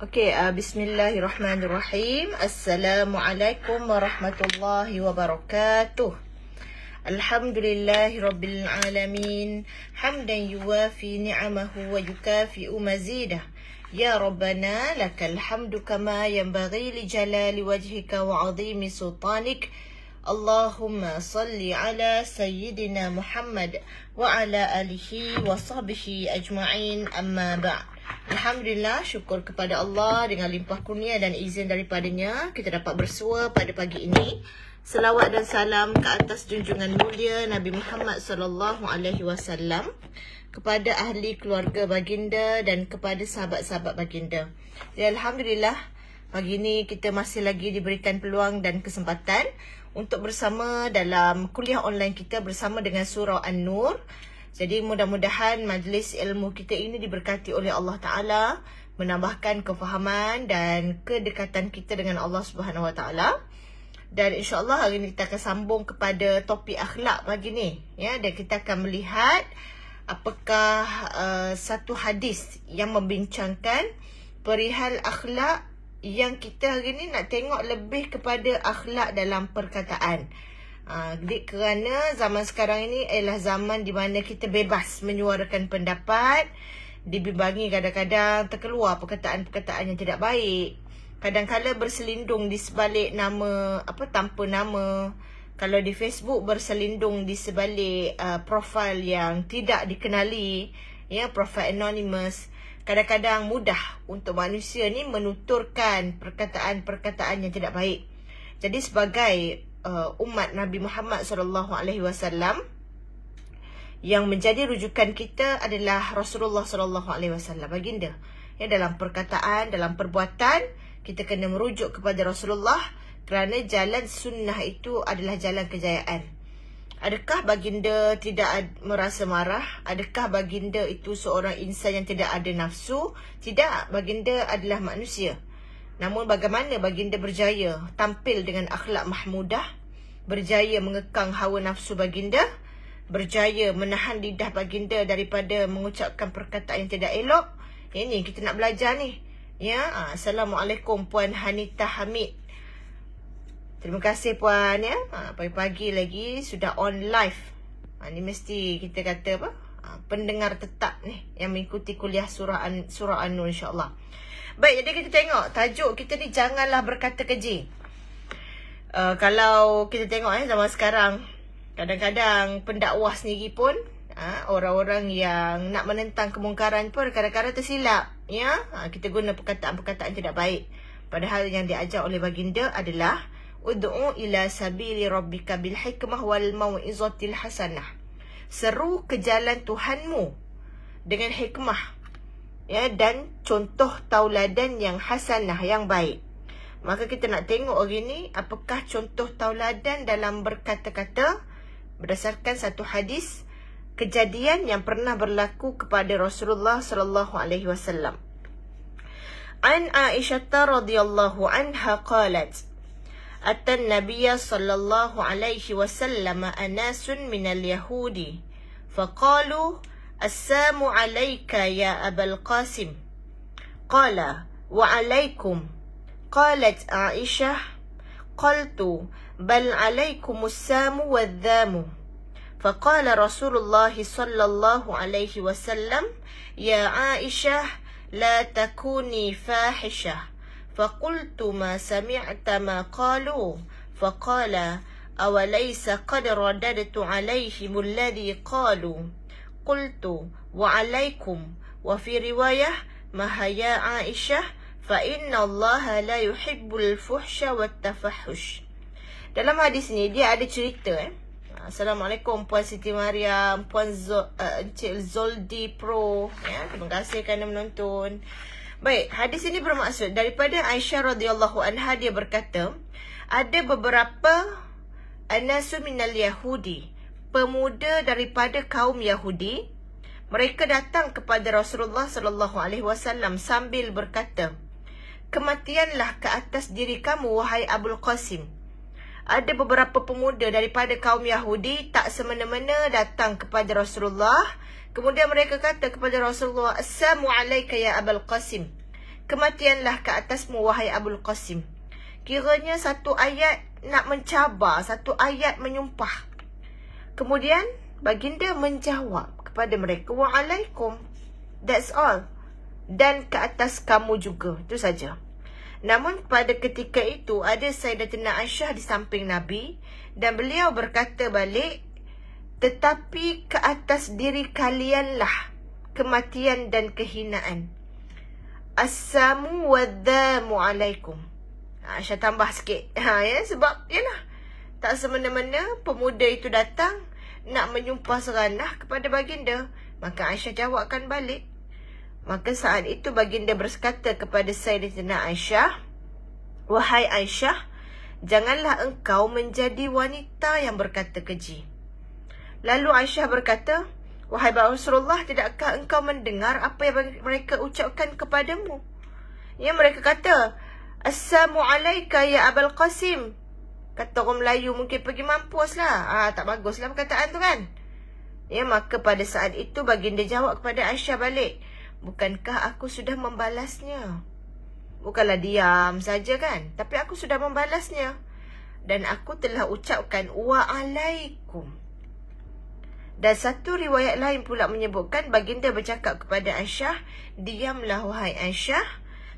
Bismillahirrahmanirrahim. Assalamualaikum warahmatullahi wabarakatuh. Alhamdulillahi rabbil alamin. Hamdan yuwafi ni'amahu wa yukafi'u mazidah. Ya Rabbana lakal hamdu kama yanbaghi li jalali wajhika wa 'azimi sultanik. Allahumma salli ala sayyidina Muhammad wa ala alihi wa sahbihi ajma'in, amma ba'd. Alhamdulillah, syukur kepada Allah dengan limpah kurnia dan izin daripadanya kita dapat bersua pada pagi ini. Selawat dan salam ke atas junjungan mulia Nabi Muhammad sallallahu alaihi wasallam, kepada ahli keluarga baginda dan kepada sahabat-sahabat baginda. Ya, alhamdulillah, pagi ini kita masih lagi diberikan peluang dan kesempatan untuk bersama dalam kuliah online kita bersama dengan surah An-Nur. Jadi mudah-mudahan majlis ilmu kita ini diberkati oleh Allah Ta'ala, menambahkan kefahaman dan kedekatan kita dengan Allah Subhanahu Wa Ta'ala. Dan insyaAllah hari ini kita akan sambung kepada topik akhlak pagi ni, ya. Dan kita akan melihat apakah satu hadis yang membincangkan perihal akhlak, yang kita hari ni nak tengok lebih kepada akhlak dalam perkataan. Kerana zaman sekarang ini adalah zaman di mana kita bebas menyuarakan pendapat, dibimbangi kadang-kadang terkeluar perkataan-perkataan yang tidak baik. Kadang-kadang berselindung di sebalik nama, tanpa nama. Kalau di Facebook berselindung di sebalik profil yang tidak dikenali, ya, profil anonymous. Kadang-kadang mudah untuk manusia ni menuturkan perkataan-perkataan yang tidak baik. Jadi sebagai umat Nabi Muhammad SAW, yang menjadi rujukan kita adalah Rasulullah SAW, baginda. Ya, dalam perkataan, dalam perbuatan, kita kena merujuk kepada Rasulullah, kerana jalan sunnah itu adalah jalan kejayaan. Adakah baginda tidak merasa marah? Adakah baginda itu seorang insan yang tidak ada nafsu? Tidak, baginda adalah manusia. Namun bagaimana baginda berjaya tampil dengan akhlak mahmudah, berjaya mengekang hawa nafsu baginda, berjaya menahan lidah baginda daripada mengucapkan perkataan yang tidak elok. Ini kita nak belajar ni. Ya, Assalamualaikum Puan Hanita Hamid. Terima kasih Puan, ya. Pagi-pagi lagi sudah on live. Ni mesti kita kata pendengar tetap ni yang mengikuti kuliah surah An-Nur, insya-Allah. Baik, jadi kita tengok tajuk kita ni, janganlah berkata keji. Kalau kita tengok zaman sekarang, kadang-kadang pendakwah sendiri pun, orang-orang yang nak menentang kemungkaran pun kadang-kadang tersilap, ya. Kita guna perkataan-perkataan tidak baik. Padahal yang diajar oleh baginda adalah ud'u ila sabili rabbika bil hikmah wal mau'izatil hasanah. Seru ke jalan Tuhanmu dengan hikmah, ya, dan contoh tauladan yang hasanah, yang baik. Maka kita nak tengok hari ni apakah contoh tauladan dalam berkata-kata berdasarkan satu hadis kejadian yang pernah berlaku kepada Rasulullah sallallahu alaihi wasallam. An Aisyah radhiyallahu anha qalat, Atta an-nabiyya sallallahu alaihi wasallam anasun minal yahudi faqalu Assalamu alayka ya Abal Qasim. Qala wa alaykum. Qalat Aisyah, Qaltu bal alaykumus samu wadhamu. Faqala Rasulullah sallallahu alayhi wasallam, Ya Aisyah, la takuni fahishah. Faqultu ma sami'ta ma qalu. Faqala awalaysa qad radadtu alayhim alladhi qalu. Qultu wa alaikum wa fi riwayah mahaya Aisyah fa inna Allah la yuhibbul fuhsya wat tafahush. Dalam hadis ni dia ada cerita. Assalamualaikum Puan Siti Mariam, Puan Encik Zoldi Pro, ya, terima kasih kerana menonton. Baik, hadis ini bermaksud daripada Aisyah radhiyallahu anha, dia berkata ada beberapa anasu minal yahudi, pemuda daripada kaum Yahudi, mereka datang kepada Rasulullah sallallahu alaihi wasallam sambil berkata, kematianlah ke atas diri kamu wahai Abul Qasim. Ada beberapa pemuda daripada kaum Yahudi tak semena-mena datang kepada Rasulullah. Kemudian mereka kata kepada Rasulullah, Assalamu alayka ya Abul Qasim. kematianlah ke atasmu wahai Abul Qasim. Kiranya satu ayat nak mencabar, satu ayat menyumpah. Kemudian baginda menjawab kepada mereka, wa'alaikum. That's all. Dan ke atas kamu juga. Itu saja. Namun pada ketika itu ada Sayyidatina Aisyah di samping Nabi dan beliau berkata balik, tetapi ke atas diri kalianlah kematian dan kehinaan. As-samu wadzamu alaikum. Aisyah tambah sikit. Ya, sebab yalah, tak semena-mena pemuda itu datang nak menyumpah seranah kepada baginda. Maka Aisyah jawabkan balik. Maka saat itu baginda berkata kepada Sayyidatina Aisyah, wahai Aisyah, janganlah engkau menjadi wanita yang berkata keji. Lalu Aisyah berkata, wahai Rasulullah, tidakkah engkau mendengar apa yang mereka ucapkan kepadamu? Ya, mereka kata, Assalamu alaika ya Abul Qasim. Kata orang Melayu mungkin pergi mampus lah. Tak bagus lah perkataan tu kan. Ya, maka pada saat itu baginda jawab kepada Aisyah balik, bukankah aku sudah membalasnya? Bukanlah diam saja kan, tapi aku sudah membalasnya. Dan aku telah ucapkan wa'alaikum. Dan satu riwayat lain pula menyebutkan baginda bercakap kepada Aisyah, diamlah wahai Aisyah,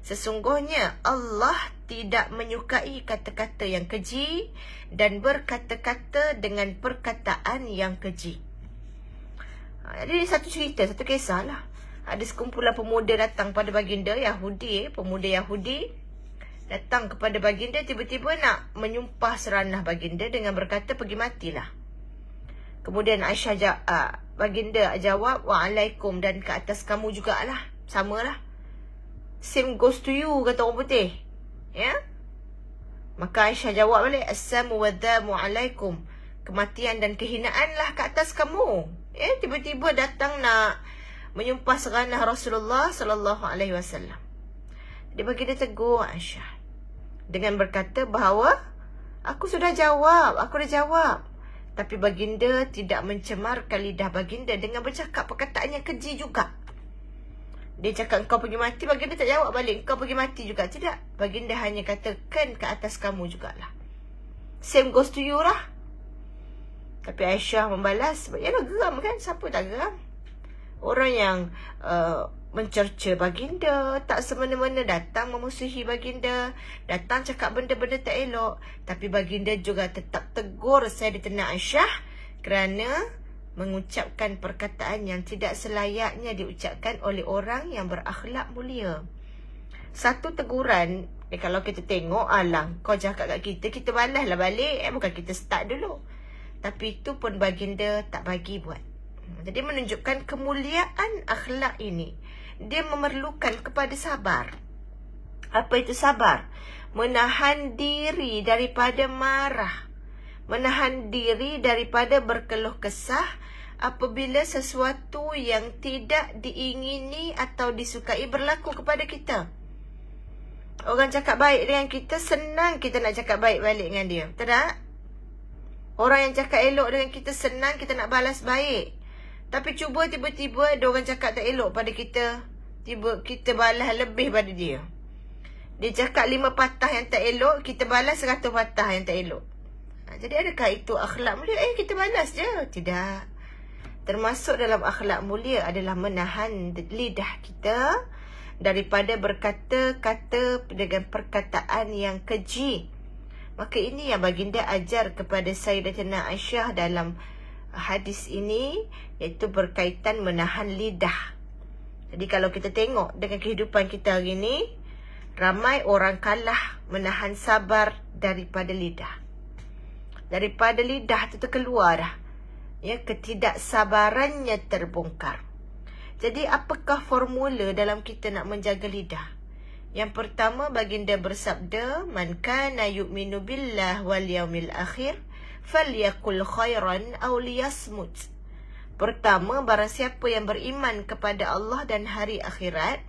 sesungguhnya Allah tidak menyukai kata-kata yang keji dan berkata-kata dengan perkataan yang keji. Jadi satu cerita, satu kisah lah. Ada sekumpulan pemuda datang pada baginda, Yahudi, pemuda Yahudi datang kepada baginda, tiba-tiba nak menyumpah seranah baginda dengan berkata pergi matilah. Kemudian Aisyah baginda jawab, wa'alaikum, dan ke atas kamu jugalah. Samalah. Same goes to you, kata orang putih. Ya? Maka Aisyah jawab balik, Assalamu wadzamu alaikum. Kematian dan kehinaanlah ke atas kamu. Ya, tiba-tiba datang nak menyumpah seranah Rasulullah sallallahu alaihi wasallam. Dia baginda tegur Aisyah dengan berkata bahawa aku dah jawab. Tapi baginda tidak mencemarkan lidah baginda dengan bercakap perkataan yang keji juga. Dia cakap engkau pergi mati, baginda tak jawab balik engkau pergi mati juga. Tidak. Baginda hanya katakan ke atas kamu jugalah. Same goes to you lah. Tapi Aisyah membalas, yalah geram kan? Siapa tak geram? Orang yang mencerca baginda, tak semena-mena datang memusuhi baginda, datang cakap benda-benda tak elok. Tapi baginda juga tetap tegur Sayyidatina Aisyah kerana mengucapkan perkataan yang tidak selayaknya diucapkan oleh orang yang berakhlak mulia. Satu teguran, kalau kita tengok, alang, kau cakap kat kita, kita balaslah balik. Bukan kita start dulu. Tapi itu pun baginda tak bagi buat. Jadi menunjukkan kemuliaan akhlak ini. Dia memerlukan kepada sabar. Apa itu sabar? Menahan diri daripada marah. Menahan diri daripada berkeluh kesah apabila sesuatu yang tidak diingini atau disukai berlaku kepada kita. Orang cakap baik dengan kita, senang kita nak cakap baik balik dengan dia. Betul tak? Orang yang cakap elok dengan kita, senang kita nak balas baik. Tapi cuba tiba-tiba ada orang cakap tak elok pada kita, kita balas lebih pada dia. Dia cakap 5 patah yang tak elok, kita balas 100 patah yang tak elok. Jadi adakah itu akhlak mulia? Kita balas je. Tidak. Termasuk dalam akhlak mulia adalah menahan lidah kita daripada berkata-kata dengan perkataan yang keji. Maka ini yang baginda ajar kepada Sayyidatina Aisyah dalam hadis ini, iaitu berkaitan menahan lidah. Jadi kalau kita tengok dengan kehidupan kita hari ini, ramai orang kalah menahan sabar daripada lidah. Daripada lidah itu terkeluar dah. Ya, ketidaksabarannya terbongkar. Jadi apakah formula dalam kita nak menjaga lidah? Yang pertama, baginda bersabda, man kana yu'minu billah wal yaumil akhir falyakul khairan aw liyasmut. Pertama, barang siapa yang beriman kepada Allah dan hari akhirat,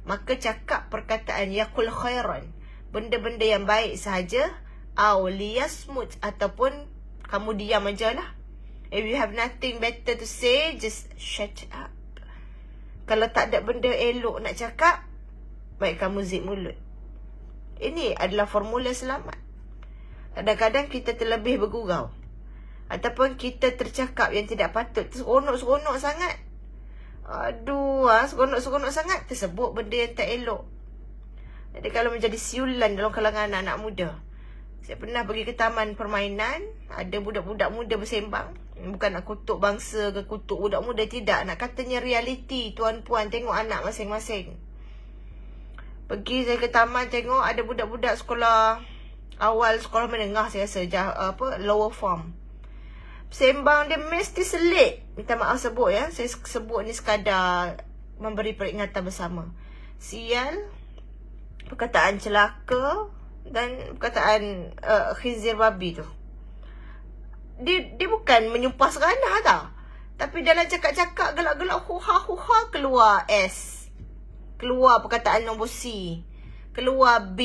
maka cakap perkataan yakul khairan, benda-benda yang baik sahaja, aw liyasmut, ataupun kamu diam ajalah. If you have nothing better to say, just shut up. Kalau tak ada benda elok nak cakap, baik kamu zip mulut. Ini adalah formula selamat. Kadang-kadang kita terlebih bergurau, ataupun kita tercakap yang tidak patut, seronok-seronok sangat. Aduh, seronok-seronok sangat, tersebut benda yang tak elok. Jadi kalau menjadi siulan dalam kalangan anak-anak muda. Saya pernah pergi ke taman permainan, ada budak-budak muda bersembang. Bukan nak kutuk bangsa ke kutuk budak muda, tidak. Nak katanya realiti, tuan-puan, tengok anak masing-masing. Pergi saya ke taman, tengok ada budak-budak sekolah awal, sekolah menengah saya rasa, lower form. Sembang dia mesti selit. Minta maaf sebut ya, saya sebut ni sekadar memberi peringatan bersama. Sial, perkataan celaka dan perkataan khizir babi tu. Dia bukan menyumpah seranah tau. Tapi dalam cakap-cakap gelak-gelak huha-huha keluar S. Keluar perkataan nombor C. Keluar B.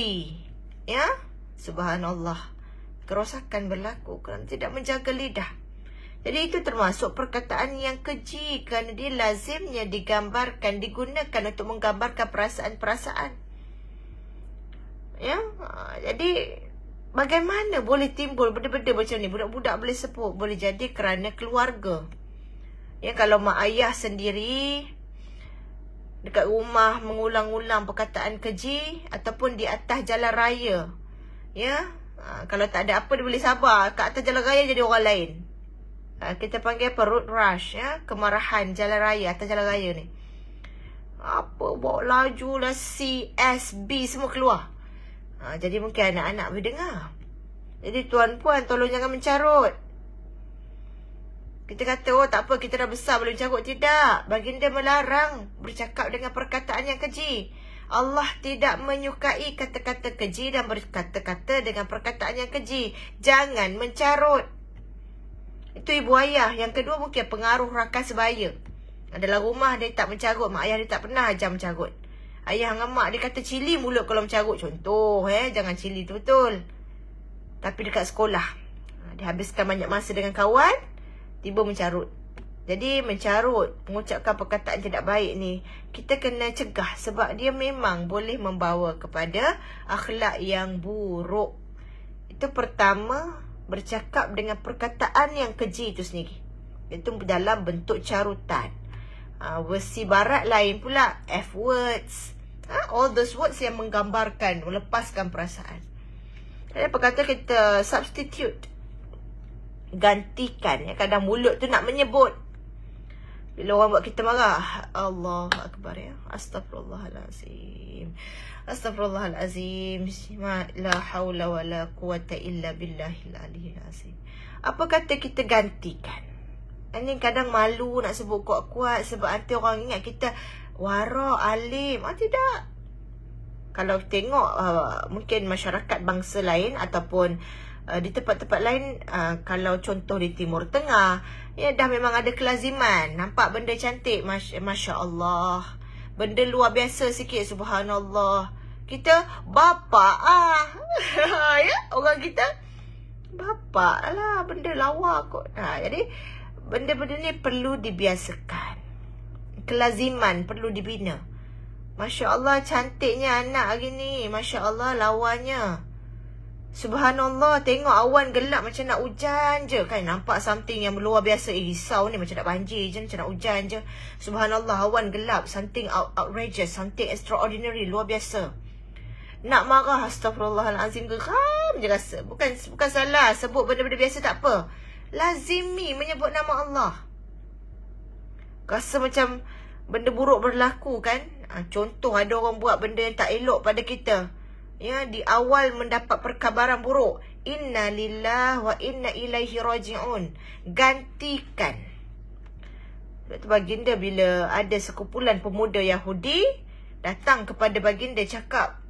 Ya? Subhanallah. Kerosakan berlaku kerana tidak menjaga lidah. Jadi itu termasuk perkataan yang keji, kerana dia lazimnya digambarkan, digunakan untuk menggambarkan perasaan-perasaan. Ya? Jadi bagaimana boleh timbul benda-benda macam ni? Budak-budak boleh sebut, boleh jadi kerana keluarga. Ya, kalau mak ayah sendiri dekat rumah mengulang-ulang perkataan keji, ataupun di atas jalan raya, ya, kalau tak ada apa dia boleh sabar, kat atas jalan raya jadi orang lain. Kita panggil apa? Road rush, ya, kemarahan jalan raya, atas jalan raya ni. Apa, bawa laju lah, C, S, B semua keluar. Jadi mungkin anak-anak boleh dengar. Jadi tuan-puan, tolong jangan mencarut. Kita kata, oh tak apa, kita dah besar boleh mencarut. Tidak. Baginda melarang bercakap dengan perkataan yang keji. Allah tidak menyukai kata-kata keji dan berkata-kata dengan perkataan yang keji. Jangan mencarut. Itu ibu ayah. Yang kedua mungkin pengaruh rakan sebaya. Dalam rumah dia tak mencarut, mak ayah dia tak pernah ajar mencarut. Ayah dengan mak dia kata cili mulut kalau mencarut. Contoh, jangan cili tu betul. Tapi dekat sekolah, dia habiskan banyak masa dengan kawan, tiba mencarut. Jadi mencarut, mengucapkan perkataan tidak baik ni, kita kena cegah. Sebab dia memang boleh membawa kepada akhlak yang buruk. Itu pertama, bercakap dengan perkataan yang keji itu sendiri. Itu dalam bentuk carutan. Versi barat lain pula, F words. All those words yang menggambarkan, melepaskan perasaan. Jadi apa kata kita substitute, gantikan, ya. Kadang mulut tu nak menyebut, bila orang buat kita marah, Allahu Akbar, ya. Astaghfirullahalazim. Astaghfirullahalazim. La haula wala quwata illa billahil aliyyil azim. Apa kata kita gantikan? Ini kadang malu nak sebut kuat-kuat sebab nanti orang ingat kita wara, alim. Tidak. Kalau tengok mungkin masyarakat bangsa lain ataupun di tempat-tempat lain, kalau contoh di Timur Tengah, ya dah memang ada kelaziman. Nampak benda cantik, Masya Allah, benda luar biasa sikit, Subhanallah, kita bapak ya, orang kita bapak lah, benda lawa kot. Jadi benda-benda ni perlu dibiasakan. Kelaziman perlu dibina. Masya Allah, cantiknya anak hari ni. Masya Allah, lawannya. Subhanallah, tengok awan gelap macam nak hujan je. Kan nampak something yang luar biasa. Risau ni macam nak banjir je, macam nak hujan je. Subhanallah, awan gelap. Something outrageous, something extraordinary, luar biasa. Nak marah, astagfirullahalazim, geram je rasa. Bukan salah, sebut benda-benda biasa tak apa. Lazimi menyebut nama Allah. Rasa macam benda buruk berlaku kan. Contoh, ada orang buat benda yang tak elok pada kita, ya, di awal mendapat perkabaran buruk, inna lillah wa inna ilaihi raji'un. Gantikan. Sebab tu baginda bila ada sekumpulan pemuda Yahudi datang kepada baginda cakap,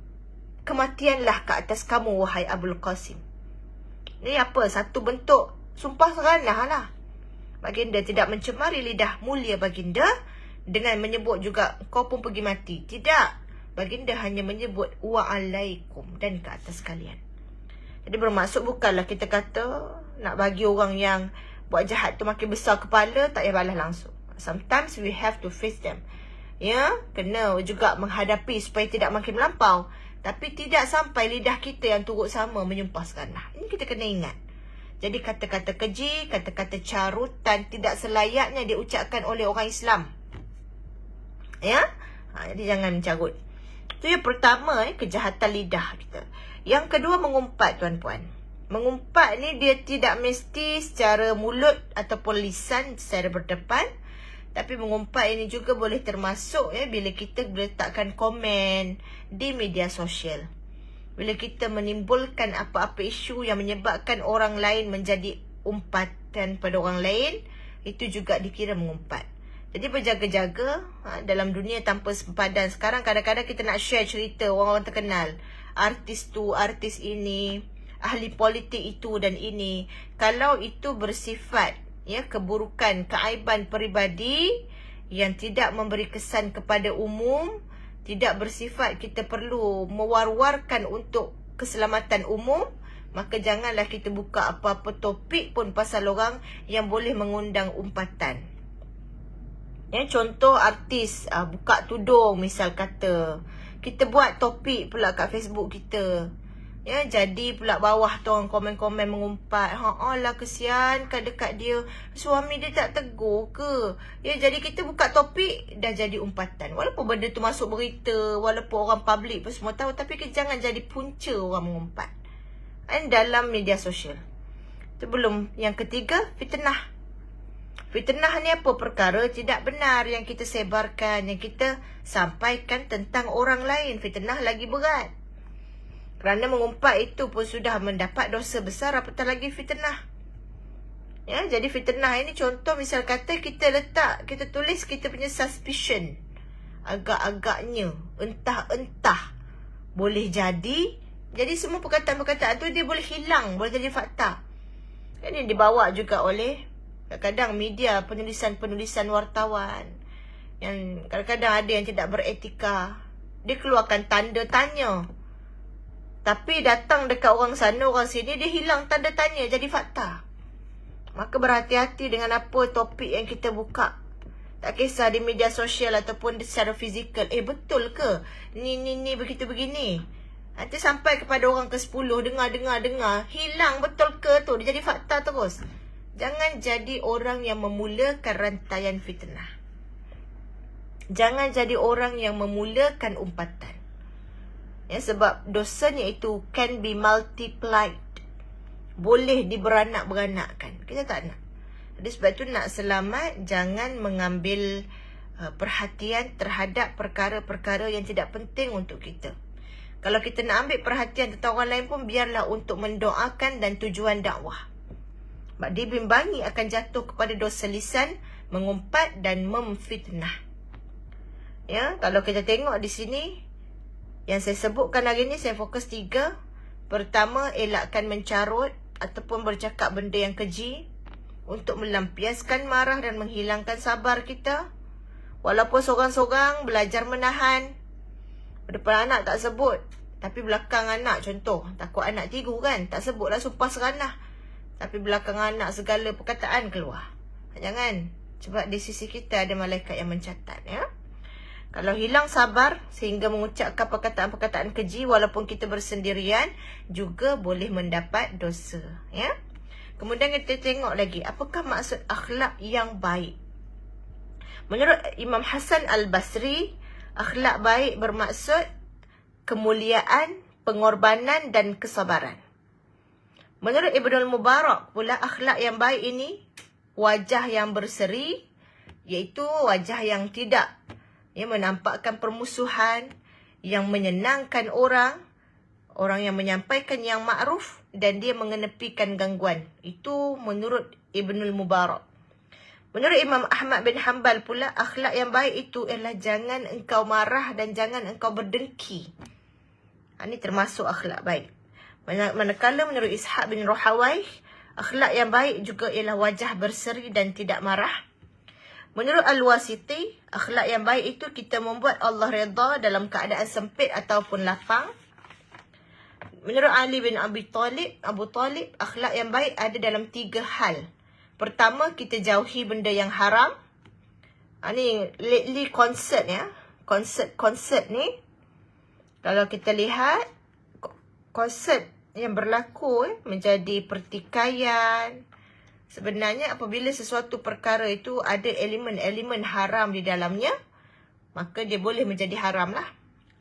kematianlah ke atas kamu wahai Abul Qasim. Ni apa? Satu bentuk sumpah seranah lah. Baginda tidak mencemari lidah mulia baginda dengan menyebut juga kau pun pergi mati. Tidak. Baginda hanya menyebut wa'alaikum, dan ke atas kalian. Jadi bermaksud bukanlah kita kata nak bagi orang yang buat jahat tu makin besar kepala, tak payah balas langsung. Sometimes we have to face them. Ya, kena juga menghadapi supaya tidak makin melampau. Tapi tidak sampai lidah kita yang turut sama menyumpah seganah. Ini kita kena ingat. Jadi kata-kata keji, kata-kata carutan tidak selayaknya diucapkan oleh orang Islam. Ya, jadi jangan mencarut. Itu yang pertama, kejahatan lidah kita. Yang kedua, mengumpat, tuan-puan. Mengumpat ni dia tidak mesti secara mulut ataupun lisan secara berdepan. Tapi mengumpat ini juga boleh termasuk bila kita letakkan komen di media sosial. Bila kita menimbulkan apa-apa isu yang menyebabkan orang lain menjadi umpatan pada orang lain, itu juga dikira mengumpat. Jadi berjaga-jaga dalam dunia tanpa sempadan. Sekarang kadang-kadang kita nak share cerita orang-orang terkenal. Artis tu, artis ini, ahli politik itu dan ini. Kalau itu bersifat keburukan, keaiban peribadi yang tidak memberi kesan kepada umum, tidak bersifat kita perlu mewar-warkan untuk keselamatan umum, maka janganlah kita buka apa-apa topik pun pasal orang yang boleh mengundang umpatan. Contoh artis buka tudung misal kata, kita buat topik pula kat Facebook kita. Jadi pula bawah tu orang komen-komen mengumpat. Alah kesian kan dekat dia. Suami dia tak tegur ke? Jadi kita buka topik, dah jadi umpatan. Walaupun benda tu masuk berita, walaupun orang public pun semua tahu, tapi kita jangan jadi punca orang mengumpat. Dalam media sosial. Itu belum. Yang ketiga, fitnah. Fitnah ni apa? Perkara tidak benar yang kita sebarkan, yang kita sampaikan tentang orang lain. Fitnah lagi berat. Kerana mengumpat itu pun sudah mendapat dosa besar, apatah lagi fitnah. Jadi fitnah ini contoh misal kata kita tulis kita punya suspicion. Agak-agaknya, entah-entah. Boleh jadi semua perkataan-perkataan tu dia boleh hilang, boleh jadi fakta. Ini dibawa juga oleh kadang-kadang media, penulisan-penulisan wartawan. Yang kadang-kadang ada yang tidak beretika. Dia keluarkan tanda tanya. Tapi datang dekat orang sana, orang sini, dia hilang tanda tanya, jadi fakta. Maka berhati-hati dengan apa topik yang kita buka. Tak kisah di media sosial ataupun secara fizikal. Betul ke? Ni begitu begini. Nanti sampai kepada orang ke-10, dengar. Hilang betul ke tu? Dia jadi fakta terus. Jangan jadi orang yang memulakan rantaian fitnah. Jangan jadi orang yang memulakan umpatan. Sebab dosanya itu can be multiplied. Boleh diberanak-beranakkan. Kita tak nak. Jadi sebab itu nak selamat, jangan mengambil perhatian terhadap perkara-perkara yang tidak penting untuk kita. Kalau kita nak ambil perhatian tentang orang lain pun, biarlah untuk mendoakan dan tujuan dakwah. Sebab dibimbangi akan jatuh kepada dosa lisan, mengumpat dan memfitnah. Kalau kita tengok di sini, yang saya sebutkan hari ni, saya fokus 3. Pertama, elakkan mencarut ataupun bercakap benda yang keji untuk melampiaskan marah dan menghilangkan sabar kita. Walaupun seorang-seorang belajar menahan. Depan anak tak sebut, tapi belakang anak, contoh, takut anak tiru kan, tak sebutlah sumpah seranah. Tapi belakang anak segala perkataan keluar. Jangan. Sebab di sisi kita ada malaikat yang mencatat. Kalau hilang sabar sehingga mengucapkan perkataan-perkataan keji walaupun kita bersendirian, juga boleh mendapat dosa. Kemudian kita tengok lagi, apakah maksud akhlak yang baik? Menurut Imam Hasan Al-Basri, akhlak baik bermaksud kemuliaan, pengorbanan dan kesabaran. Menurut Ibnul Mubarak pula, akhlak yang baik ini wajah yang berseri, iaitu wajah yang tidak menampakkan permusuhan, yang menyenangkan orang yang menyampaikan yang makruf dan dia mengenepikan gangguan. Itu menurut Ibnul Mubarak. Menurut Imam Ahmad bin Hanbal pula, akhlak yang baik itu ialah jangan engkau marah dan jangan engkau berdengki. Ini termasuk akhlak baik. Manakala menurut Ishaq bin Rahawai, akhlak yang baik juga ialah wajah berseri dan tidak marah. Menurut Al-Wasiti, akhlak yang baik itu kita membuat Allah redha dalam keadaan sempit ataupun lapang. Menurut Ali bin Abu Talib, akhlak yang baik ada dalam 3 hal. Pertama, kita jauhi benda yang haram. Ni lately konsert ya. Konsert ni, kalau kita lihat, konsert yang berlaku menjadi pertikaian. Sebenarnya apabila sesuatu perkara itu ada elemen-elemen haram di dalamnya, maka dia boleh menjadi haram lah.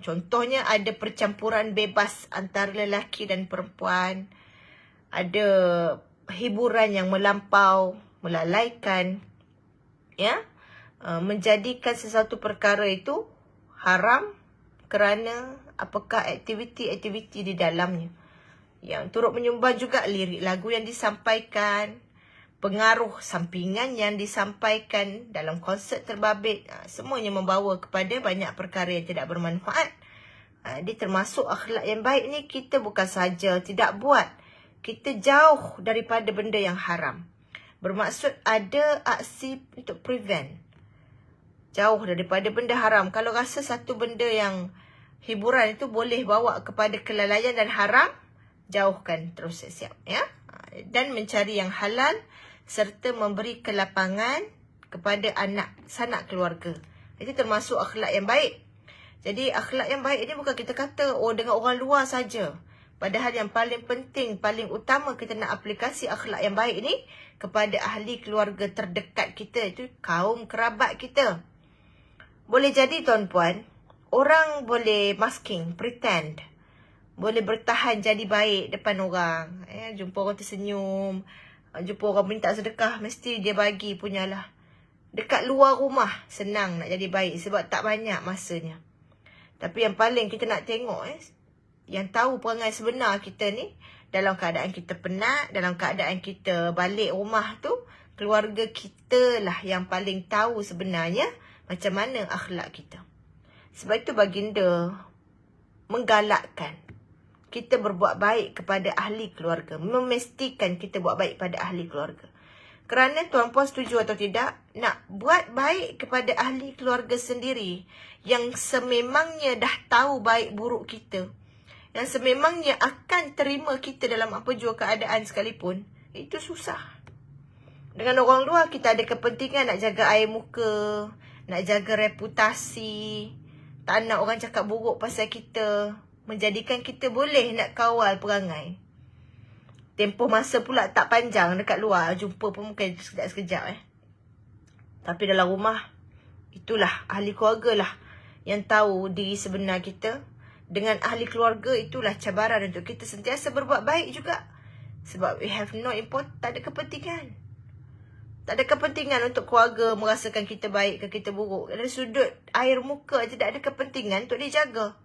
Contohnya ada percampuran bebas antara lelaki dan perempuan. Ada hiburan yang melampau, melalaikan, ya, menjadikan sesuatu perkara itu haram kerana apakah aktiviti-aktiviti di dalamnya. Yang turut menyumbang juga lirik lagu yang disampaikan, pengaruh sampingan yang disampaikan dalam konsert terbabit. Semuanya membawa kepada banyak perkara yang tidak bermanfaat. Dia termasuk akhlak yang baik ni, kita bukan saja tidak buat, kita jauh daripada benda yang haram. Bermaksud ada aksi untuk prevent, jauh daripada benda haram. Kalau rasa satu benda yang hiburan itu boleh bawa kepada kelalaian dan haram, jauhkan terus siap ya. Dan mencari yang halal serta memberi kelapangan kepada anak, sanak keluarga. Itu termasuk akhlak yang baik. Jadi akhlak yang baik ini bukan kita kata dengan orang luar saja. Padahal yang paling penting, paling utama kita nak aplikasi akhlak yang baik ini kepada ahli keluarga terdekat kita, itu kaum kerabat kita. Boleh jadi tuan-puan, orang boleh masking, pretend, boleh bertahan jadi baik depan orang. Jumpa orang tersenyum, jumpa orang minta sedekah, mesti dia bagi punyalah. Dekat luar rumah, senang nak jadi baik sebab tak banyak masanya. Tapi yang paling kita nak tengok, yang tahu perangai sebenar kita ni, dalam keadaan kita penat, dalam keadaan kita balik rumah tu, keluarga kita lah yang paling tahu sebenarnya macam mana akhlak kita. Sebab itu baginda menggalakkan kita berbuat baik kepada ahli keluarga. Memastikan kita buat baik pada ahli keluarga. Kerana tuan-puan setuju atau tidak, nak buat baik kepada ahli keluarga sendiri yang sememangnya dah tahu baik buruk kita, yang sememangnya akan terima kita dalam apa jua keadaan sekalipun, itu susah. Dengan orang luar kita ada kepentingan nak jaga air muka, nak jaga reputasi, tak nak orang cakap buruk pasal kita, menjadikan kita boleh nak kawal perangai. Tempoh masa pula tak panjang dekat luar, jumpa pun mungkin sekejap-sekejap Tapi dalam rumah, itulah ahli keluarga lah yang tahu diri sebenar kita. Dengan ahli keluarga itulah cabaran untuk kita sentiasa berbuat baik juga. Sebab we have no important, tak ada kepentingan. Tak ada kepentingan untuk keluarga merasakan kita baik ke kita buruk. Dari sudut air muka je tak ada kepentingan untuk dijaga.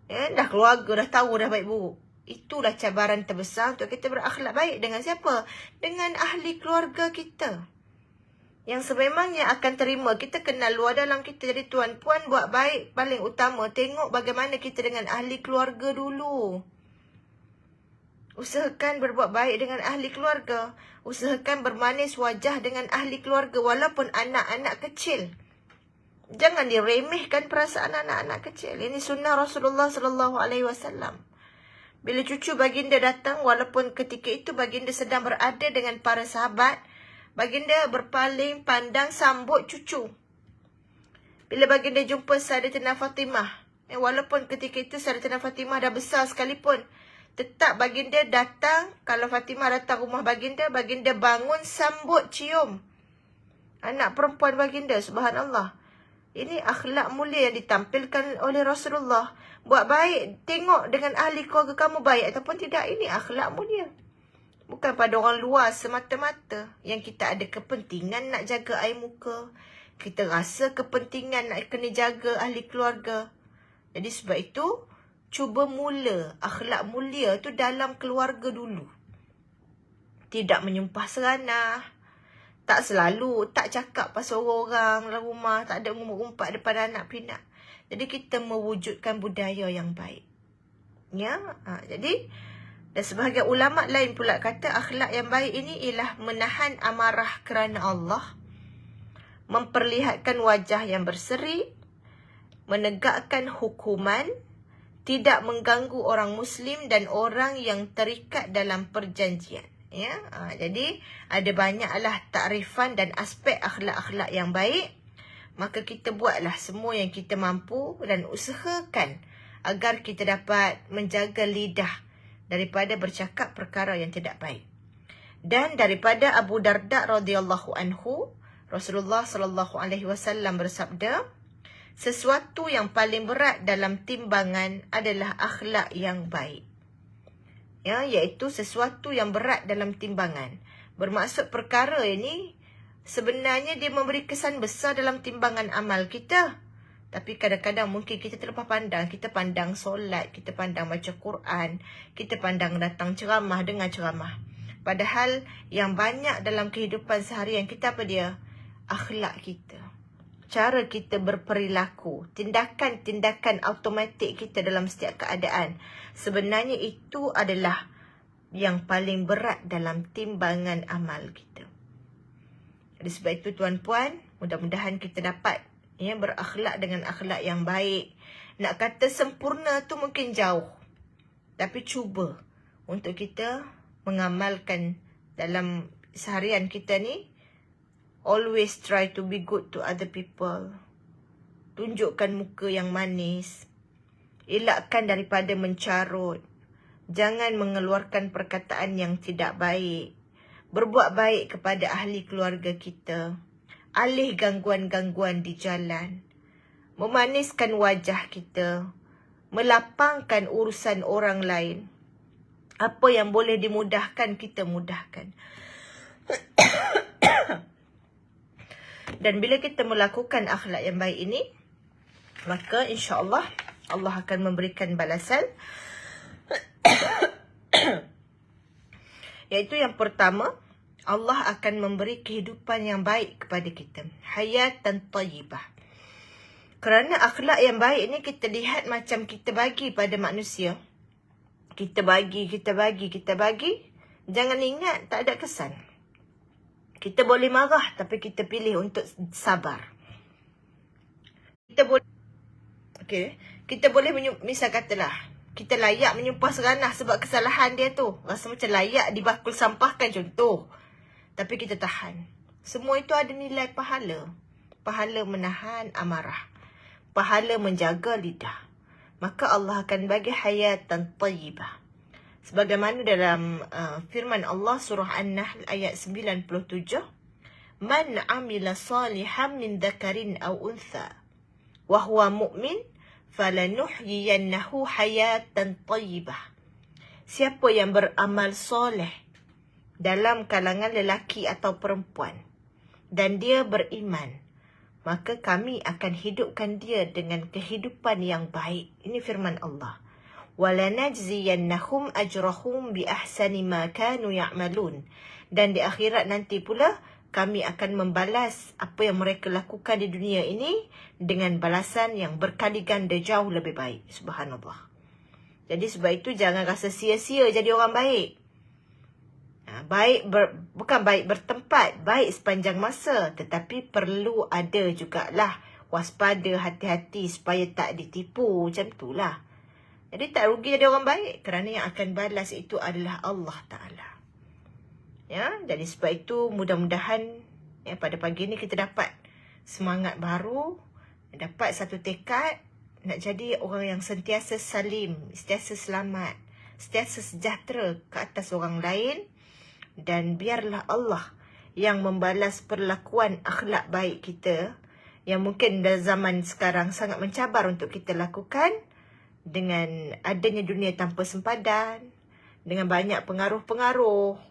Dah keluarga, dah tahu dah baik buruk. Itulah cabaran terbesar untuk kita berakhlak baik. Dengan siapa? Dengan ahli keluarga kita, yang sememangnya akan terima kita, kenal luar dalam kita. Jadi tuan-puan buat baik paling utama, tengok bagaimana kita dengan ahli keluarga dulu. Usahakan berbuat baik dengan ahli keluarga. Usahakan bermanis wajah dengan ahli keluarga walaupun anak-anak kecil. Jangan diremehkan perasaan anak-anak kecil. Ini sunnah Rasulullah SAW. Bila cucu baginda datang, walaupun ketika itu baginda sedang berada dengan para sahabat, baginda berpaling pandang sambut cucu. Bila baginda jumpa Sayyidatina Fatimah, walaupun ketika itu Sayyidatina Fatimah dah besar sekalipun, tetap baginda datang. Kalau Fatimah datang rumah baginda, baginda bangun sambut cium anak perempuan baginda. Subhanallah. Ini akhlak mulia yang ditampilkan oleh Rasulullah. Buat baik, tengok dengan ahli keluarga kamu baik ataupun tidak. Ini akhlak mulia. Bukan pada orang luar semata-mata yang kita ada kepentingan nak jaga air muka. Kita rasa kepentingan nak kena jaga ahli keluarga. Jadi sebab itu, cuba mula akhlak mulia tu dalam keluarga dulu. Tidak menyumpah seranah. Tak selalu, tak cakap pasal orang dalam rumah. Tak ada ngumpat depan anak pinak. Jadi kita mewujudkan budaya yang baik. Ya, jadi... Dan sebahagian ulama' lain pula kata akhlak yang baik ini ialah menahan amarah kerana Allah, memperlihatkan wajah yang berseri, menegakkan hukuman, tidak mengganggu orang Muslim dan orang yang terikat dalam perjanjian. Ya, jadi ada banyaklah takrifan dan aspek akhlak-akhlak yang baik. maka kita buatlah semua yang kita mampu dan usahakan agar kita dapat menjaga lidah daripada bercakap perkara yang tidak baik. Dan daripada Abu Darda radhiyallahu anhu, Rasulullah sallallahu alaihi wasallam bersabda, sesuatu yang paling berat dalam timbangan adalah akhlak yang baik. Ya, iaitu sesuatu yang berat dalam timbangan. Bermaksud perkara ini sebenarnya dia memberi kesan besar dalam timbangan amal kita. Tapi kadang-kadang mungkin kita terlepas pandang. Kita pandang solat, kita pandang baca Quran, kita pandang datang ceramah, dengar ceramah. Padahal yang banyak dalam kehidupan seharian kita apa dia? Akhlak kita. Cara kita berperilaku, tindakan-tindakan automatik kita dalam setiap keadaan. Sebenarnya itu adalah yang paling berat dalam timbangan amal kita. Oleh sebab itu tuan-puan, mudah-mudahan kita dapat berakhlak dengan akhlak yang baik. Nak kata sempurna tu mungkin jauh. Tapi cuba untuk kita mengamalkan dalam seharian kita ni. Always try to be good to other people. Tunjukkan muka yang manis. Elakkan daripada mencarut. Jangan mengeluarkan perkataan yang tidak baik. Berbuat baik kepada ahli keluarga kita. Alih gangguan-gangguan di jalan. Memaniskan wajah kita. Melapangkan urusan orang lain. Apa yang boleh dimudahkan, kita mudahkan. Dan bila kita melakukan akhlak yang baik ini, maka insya-Allah Allah akan memberikan balasan. Iaitu yang pertama, Allah akan memberi kehidupan yang baik kepada kita. Hayatan thayyibah. Kerana akhlak yang baik ini kita lihat macam kita bagi pada manusia. Kita bagi. Jangan ingat tak ada kesan. Kita boleh marah tapi kita pilih untuk sabar. Kita boleh misal katalah kita layak menyumpah seranah sebab kesalahan dia tu. Rasa macam layak dibakul sampahkan contoh. Tapi kita tahan. Semua itu ada nilai pahala. Pahala menahan amarah. Pahala menjaga lidah. Maka Allah akan bagi hayatan thayyibah. Sebagaimana dalam firman Allah surah An-Nahl ayat 97. Man amila salihan min dzakarin aw untha wa huwa mu'min falanuhyiyannahu hayatan thayyibah. Siapa yang beramal soleh dalam kalangan lelaki atau perempuan dan dia beriman, maka kami akan hidupkan dia dengan kehidupan yang baik. Ini firman Allah. وَلَنَجْزِيَنَّهُمْ أَجْرَهُمْ بِأَحْسَنِ مَا كَانُوا يَعْمَلُونَ. Dan di akhirat nanti pula kami akan membalas apa yang mereka lakukan di dunia ini dengan balasan yang berkali ganda jauh lebih baik. Subhanallah. Jadi sebab itu jangan rasa sia-sia jadi orang baik. Bukan baik bertempat, baik sepanjang masa. Tetapi perlu ada jugalah waspada, hati-hati supaya tak ditipu. Macam itulah. Jadi tak rugi jadi orang baik kerana yang akan balas itu adalah Allah Ta'ala. Ya, jadi sebab itu mudah-mudahan pada pagi ni kita dapat semangat baru, dapat satu tekad nak jadi orang yang sentiasa salim, sentiasa selamat, sentiasa sejahtera ke atas orang lain. Dan biarlah Allah yang membalas perlakuan akhlak baik kita yang mungkin dalam zaman sekarang sangat mencabar untuk kita lakukan. Dengan adanya dunia tanpa sempadan, dengan banyak pengaruh-pengaruh,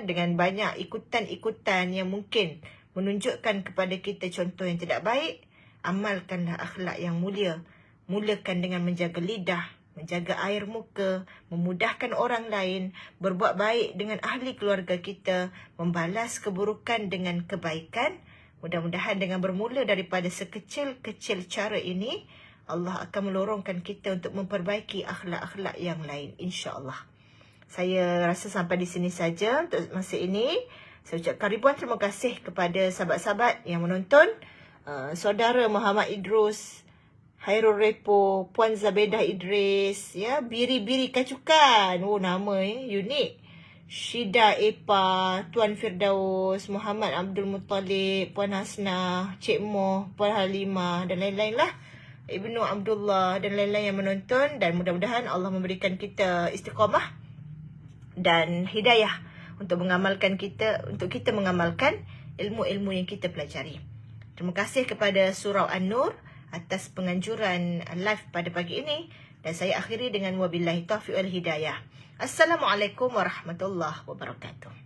dengan banyak ikutan-ikutan yang mungkin menunjukkan kepada kita contoh yang tidak baik, amalkanlah akhlak yang mulia. Mulakan dengan menjaga lidah, menjaga air muka, memudahkan orang lain, berbuat baik dengan ahli keluarga kita, membalas keburukan dengan kebaikan. Mudah-mudahan dengan bermula daripada sekecil-kecil cara ini, Allah akan melorongkan kita untuk memperbaiki akhlak-akhlak yang lain, insya-Allah. Saya rasa sampai di sini saja untuk masa ini. Saya ucapkan ribuan terima kasih kepada sahabat-sahabat yang menonton. Saudara Muhammad Idrus, Hairul Repo, Puan Zabedah Idris, Biri-Biri Kacukan. Oh, nama unik. Syida Epa, Tuan Firdaus, Muhammad Abdul Muttalib, Puan Hasnah, Cik Moh, Puan Halimah dan lain-lain lah. Ibnu Abdullah dan lain-lain yang menonton, dan mudah-mudahan Allah memberikan kita istiqamah dan hidayah untuk kita mengamalkan ilmu-ilmu yang kita pelajari. Terima kasih kepada Surau An-Nur atas penganjuran live pada pagi ini, dan saya akhiri dengan wabillahi taufiq wal hidayah. Assalamualaikum warahmatullahi wabarakatuh.